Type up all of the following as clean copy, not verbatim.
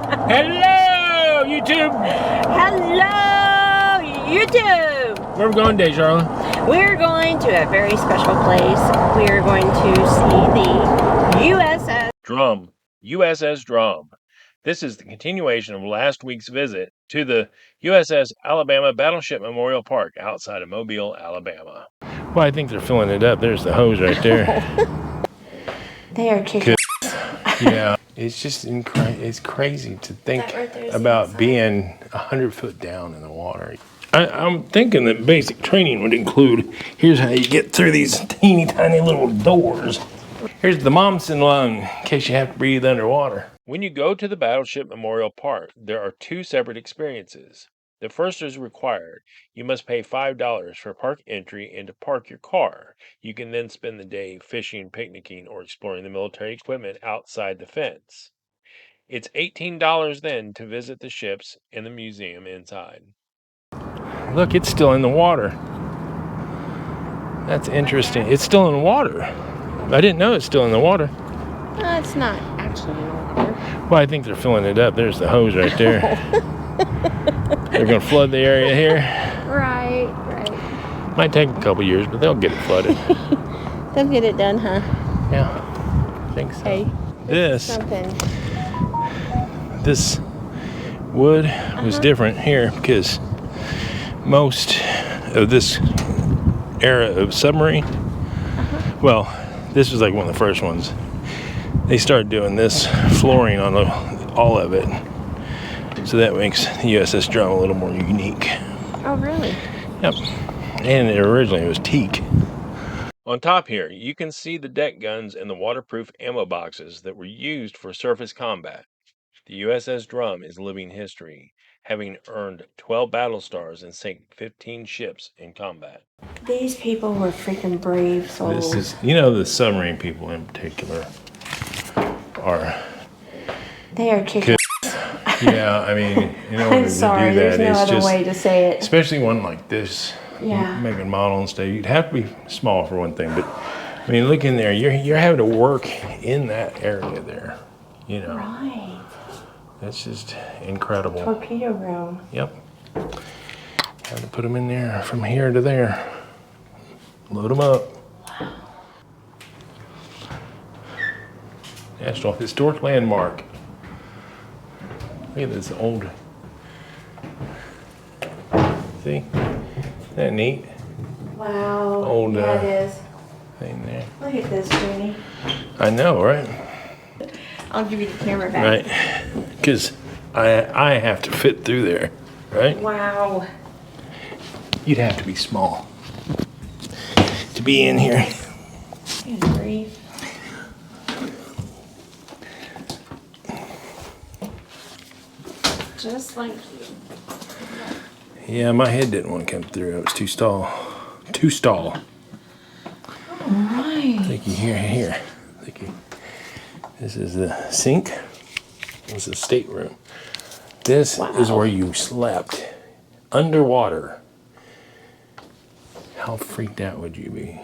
Hello, YouTube! Hello, YouTube! Where are we going today, Charlotte? We're going to a very special place. We're going to see the USS Drum. USS Drum. This is the continuation of last week's visit to the USS Alabama Battleship Memorial Park outside of Mobile, Alabama. Well, I think they're filling it up. There's the hose right there. They are kicking. Yeah, it's just it's crazy to think about being 100 foot down in the water. I'm thinking that basic training would include, here's how you get through these teeny tiny little doors. Here's the Momsen lung, in case you have to breathe underwater. When you go to the Battleship Memorial Park, there are two separate experiences. The first is required. You must pay $5 for park entry and to park your car. You can then spend the day fishing, picnicking, or exploring the military equipment outside the fence. It's $18 then to visit the ships and the museum inside. Look, it's still in the water. That's interesting. It's still in the water. I didn't know it's still in the water. It's not actually in the water. Well, I think they're filling it up. There's the hose right there. They're going to flood the area here. Right. Might take a couple years, but they'll get it flooded. They'll get it done, huh? Yeah, I think so. Hey, This wood was different here because most of this era of submarine, well, this was like one of the first ones. They started doing this flooring on all of it. So that makes the USS Drum a little more unique. Oh, really? Yep. And originally it was teak. On top here, you can see the deck guns and the waterproof ammo boxes that were used for surface combat. The USS Drum is living history, having earned 12 battle stars and sank 15 ships in combat. These people were freaking brave souls. This is, the submarine people in particular are... They are kicking. Yeah, I mean, in order I'm sorry, to do that, there's no it's other just, way to say it. especially one like this, Yeah. making model and stuff, you'd have to be small for one thing, but I mean, look in there, you're having to work in that area there, Right. That's just incredible. Torpedo room. Yep. Have to put them in there from here to there. Load them up. Wow. National Historic Landmark. Look at this old. See? Isn't that neat? Wow. Old, yeah, it is. Thing there. Look at this, Jimmy. I know, right? I'll give you the camera back. Right. Because I have to fit through there, right? Wow. You'd have to be small to be in here. Good grief. Just like you. Yeah, my head didn't want to come through. It was too stall. All right. Thank you. Here. Thank you. This is the sink. This is the stateroom. This is where you slept underwater. How freaked out would you be?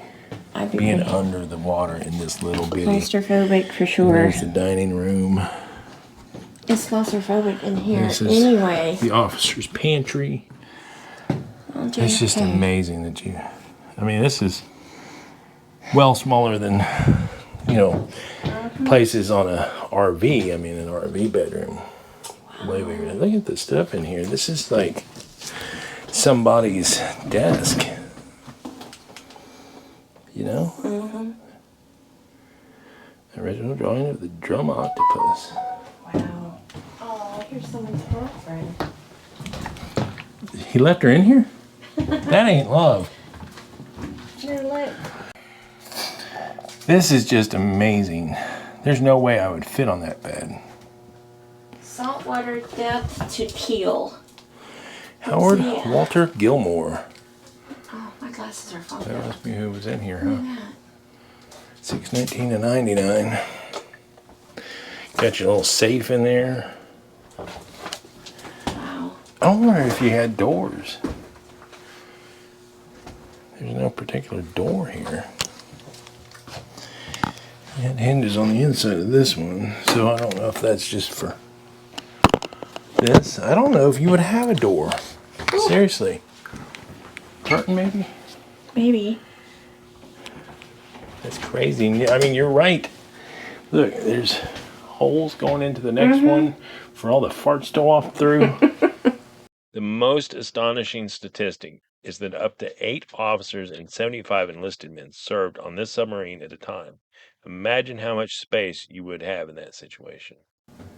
I'd be being under the water in this little bitty. Claustrophobic for sure. There's the dining room. It's claustrophobic in here This is anyway. the officer's pantry. Oh, It's just amazing that this is well smaller than, places on a RV. I mean, an RV bedroom. Way bigger. Look at the stuff in here. This is like somebody's desk. Mm-hmm. Original drawing of the drum octopus. Wow. Oh, here's someone's girlfriend. He left her in here? That ain't love. No, look. This is just amazing. There's no way I would fit on that bed. Saltwater depth to keel. Howard Walter Gilmore. Oh, my glasses are falling That out. must be who was in here, Look huh? at that. 6/19/99. Got your little safe in there. Wow. I wonder if you had doors. There's no particular door here. It hinges on the inside of this one, so I don't know if that's just for This, I don't know if you would have a door. Seriously. Curtain maybe? Maybe. That's crazy. I mean, you're right. Look, there's holes going into the next one for all the farts to waft through. The most astonishing statistic is that up to 8 officers and 75 enlisted men served on this submarine at a time. Imagine how much space you would have in that situation.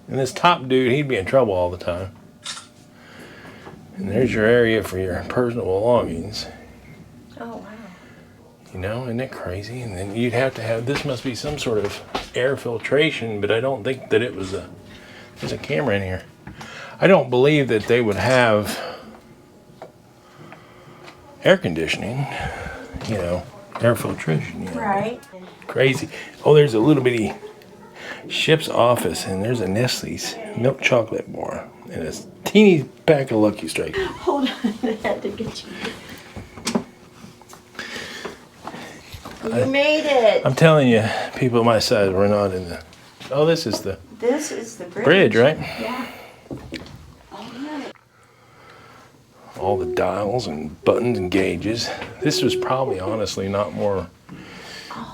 And this top dude, he'd be in trouble all the time. And there's your area for your personal belongings. Oh, wow. You know, isn't that crazy? And then you'd have to have, this must be some sort of air filtration, but I don't think that it was there's a camera in here. I don't believe that they would have air conditioning, you know, air filtration. You know. Right. Crazy. Oh, there's a little bitty ship's office, and there's a Nestle's milk chocolate bar, and a teeny pack of Lucky Strike. Hold on, I had to get you. You made it. I'm telling you, people my size were not in the... Oh, this is the... This is the bridge, right? Yeah. Oh, yeah. All the dials and buttons and gauges. This was probably, honestly, not more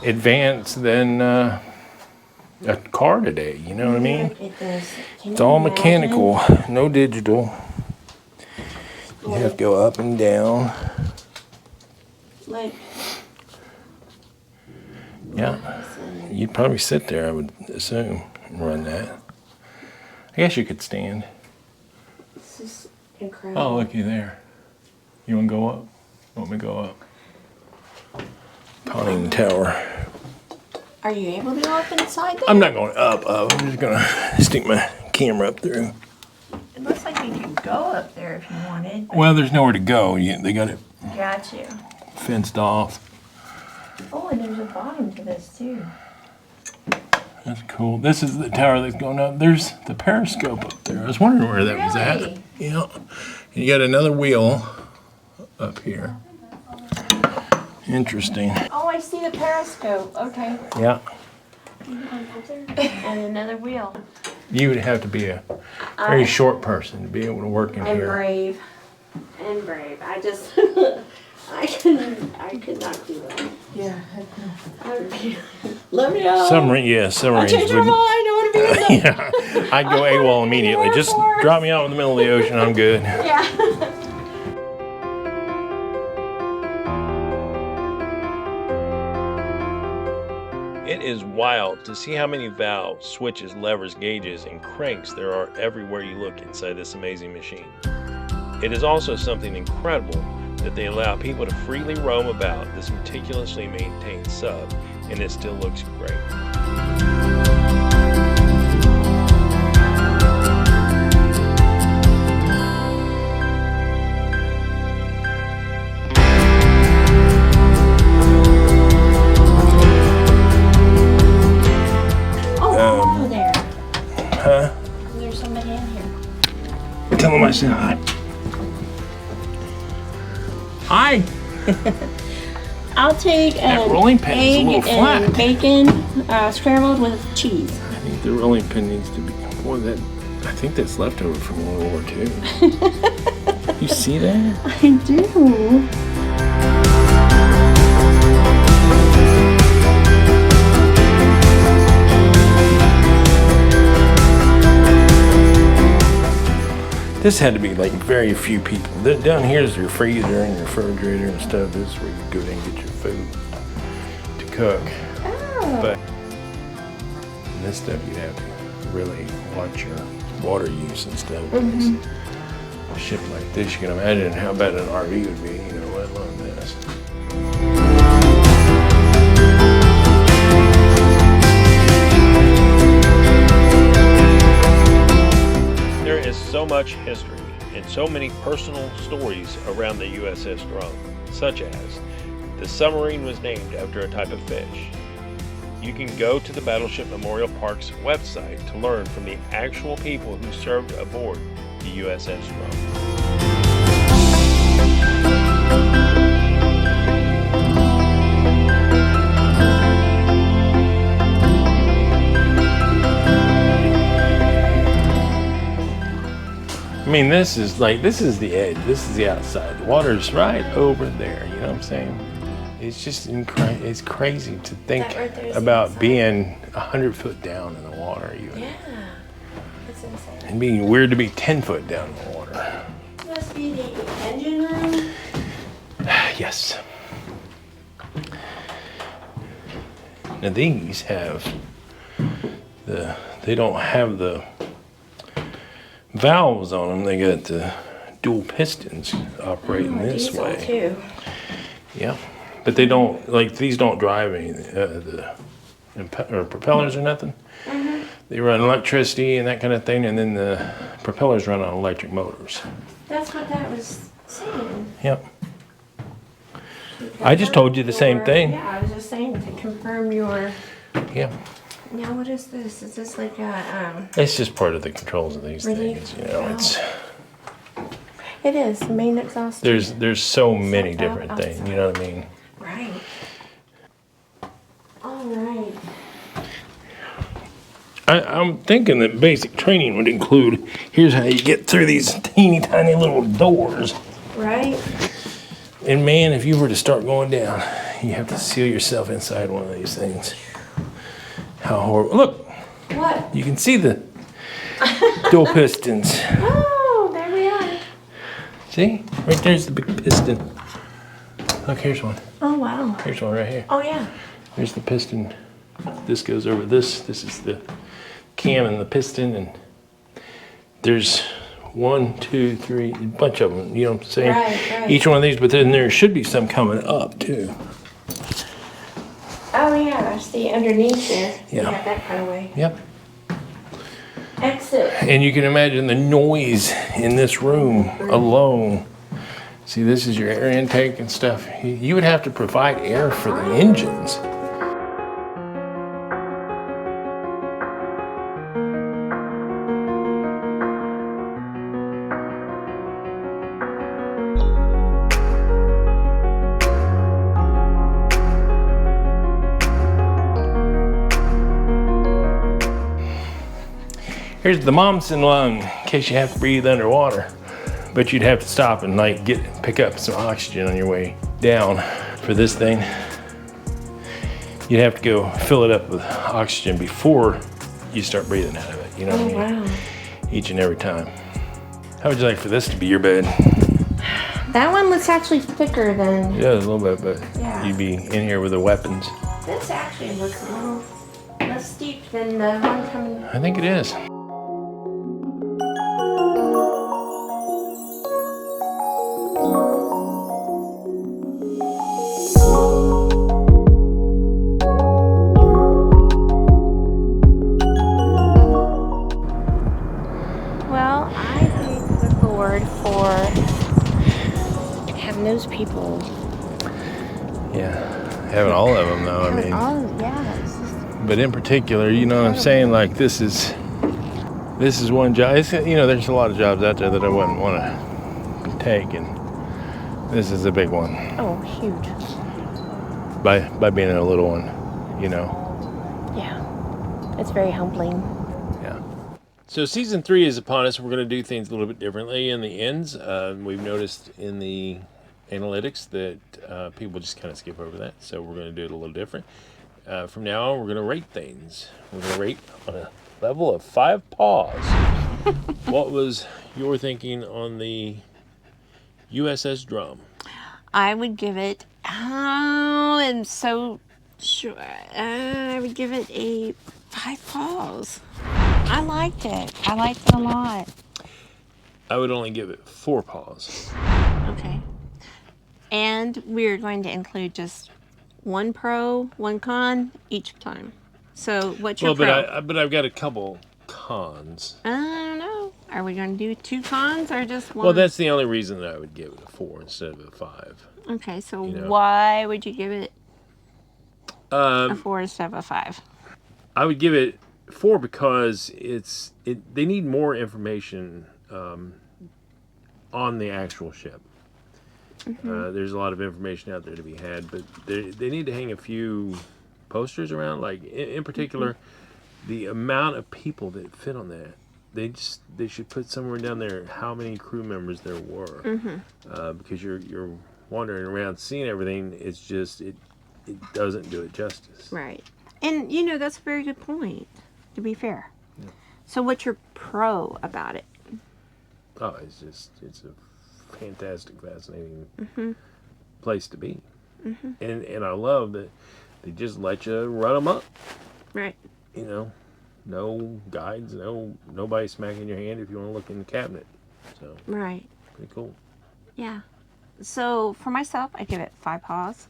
advanced than a car today. You know what I mean? It's all mechanical, no digital. You have to go up and down. Like... Yeah, you'd probably sit there, I would assume, and run that. I guess you could stand. This is incredible. Oh, looky there. You want to go up? Want me to go up? Conning Tower. Are you able to go up inside there? I'm not going up. I'm just going to stick my camera up through. It looks like you could go up there if you wanted. Well, there's nowhere to go. They got it Got you. fenced off. Oh, and there's a bottom to this, too. That's cool. This is the tower that's going up. There's the periscope up there. I was wondering where that was at. Really? Yeah. And you got another wheel up here. Interesting. Oh, I see the periscope. Okay. Yeah. And another wheel. You would have to be a very short person to be able to work in I'm here. brave. I'm brave. I just... I could not do that. Yeah. Let me out. Submarines I changed my mind. I want to be in Yeah. I'd go AWOL immediately. Just drop me out in the middle of the ocean. I'm good. Yeah. It is wild to see how many valves, switches, levers, gauges, and cranks there are everywhere you look inside this amazing machine. It is also something incredible that they allow people to freely roam about this meticulously maintained sub, and it still looks great. Oh, there. Huh? There's somebody in here. Tell them I said hi. Hi. I'll take That an rolling pin is a egg little and flat. bacon scrambled with cheese. I think the rolling pin needs to be. Boy, I think that's leftover from World War II. You see that? I do. This had to be like very few people. Down here is your freezer and your refrigerator and stuff. This is where you go in and get your food to cook. Oh. But this stuff you have to really watch your water use and stuff. A ship like this, you can imagine how bad an RV would be, you know, let alone this. There is so much history and so many personal stories around the USS Drum, such as the submarine was named after a type of fish. You can go to the Battleship Memorial Park's website to learn from the actual people who served aboard the USS Drum. I mean, this is the edge. This is the outside. The water's right over there. You know what I'm saying? It's just it's crazy to think right there's about being 100 foot down in the water. Even. Yeah, that's insane. And being weird to be 10 foot down in the water. This must be the engine room. Yes. Now these have they don't have the valves on them. They got the dual pistons operating this way. Too. Yeah, but they don't, like, these don't drive any or propellers or nothing. Mm-hmm. They run electricity and that kind of thing, and then the propellers run on electric motors. That's what that was saying. Yep. I just told you the same thing. Yeah, I was just saying to confirm your. Yeah. Now what is this? Is this like a It's just part of the controls of these things, you know. It's It is main exhaust. there's so many Set valve different things, you know what I mean? Right. All right. I'm thinking that basic training would include, here's how you get through these teeny tiny little doors. Right. And man, if you were to start going down, you have to seal yourself inside one of these things. How horrible. Look, What? you can see the dual pistons. Oh, there we are. See? Right there's the big piston. Look, here's one. Oh wow. Here's one right here. Oh yeah. There's the piston. This goes over this. This is the cam and the piston. And there's 1, 2, 3, a bunch of them. You know what I'm saying? Right. Each one of these, but then there should be some coming up too. Oh yeah, I see underneath there. Yeah. You got that kind of way. Yep. Exit. And you can imagine the noise in this room alone. See, this is your air intake and stuff. You would have to provide air for the engines. Here's the Momsen lung, in case you have to breathe underwater. But you'd have to stop and like pick up some oxygen on your way down. For this thing, you'd have to go fill it up with oxygen before you start breathing out of it. You know what I mean? Wow. Each and every time. How would you like for this to be your bed? That one looks actually thicker than. Yeah, a little bit, but Yeah. you'd be in here with the weapons. This actually looks a little less steep than the one coming. I think it is. Well, I thank the Lord for having those people. Yeah, having all of them though, I mean. It's just, But in particular, you know what I'm saying? Like this is one job. You know, there's a lot of jobs out there that I wouldn't want to take, and this is a big one. oh, huge. By being a little one, you know. Yeah. It's very humbling. Yeah. So season 3 is upon us. We're going to do things a little bit differently in the ends. We've noticed in the analytics that people just kind of skip over that, so we're going to do it a little different. From now on, we're going to rate things. We're going to rate on a level of 5 paws. What was your thinking on the USS Drum? I would give it, I'm so sure, I would give it a 5 paws. I liked it. I liked it a lot. I would only give it 4 paws. Okay. And we're going to include just 1 pro, 1 con each time. So what's your pro? But I've got a couple cons. I don't know. Are we going to do 2 cons or just 1? Well, that's the only reason that I would give it a 4 instead of a 5. Okay, so you know. why would you give it a 4 instead of a 5? I would give it 4 because they need more information on the actual ship. Mm-hmm. There's a lot of information out there to be had, but they need to hang a few posters around. Like in particular, the amount of people that fit on that they should put somewhere down there how many crew members there were, because you're wandering around seeing everything. It's just it doesn't do it justice. Right. And you know, that's a very good point, to be fair. Yeah. So what's your pro about it? Oh, it's a fantastic, fascinating place to be. And I love that they just let you run them up. Right. You know, no guides, nobody smacking your hand if you want to look in the cabinet. So Right. pretty cool. Yeah. So for myself, I give it 5 paws.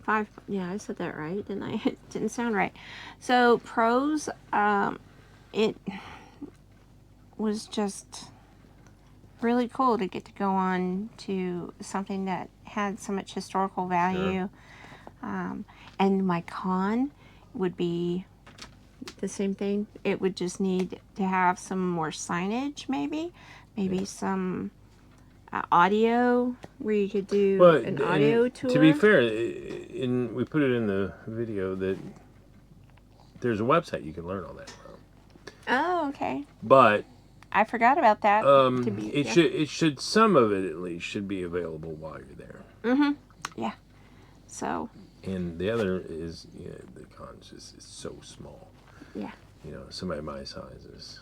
5. Yeah, I said that right, didn't I? It didn't sound right. So pros, it was just really cool to get to go on to something that had so much historical value. Sure. And my con would be the same thing. It would just need to have some more signage, maybe some audio where you could do an audio tour. To be fair, we put it in the video that there's a website you can learn all that from. Oh, okay. But I forgot about that. Some of it at least should be available while you're there. Yeah. So. And the other is, the con's just is so small. Yeah. Somebody my size is.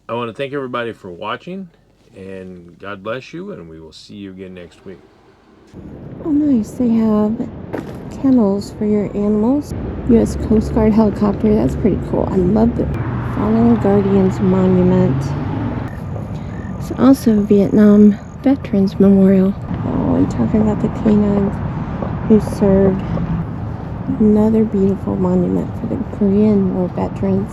I want to thank everybody for watching, and God bless you, and we will see you again next week. Oh, nice. They have kennels for your animals. U.S. Coast Guard helicopter. That's pretty cool. I love the Fallen Guardians Monument. It's also a Vietnam Veterans Memorial. Oh, and talking about the canines who served. Another beautiful monument for the Korean War veterans.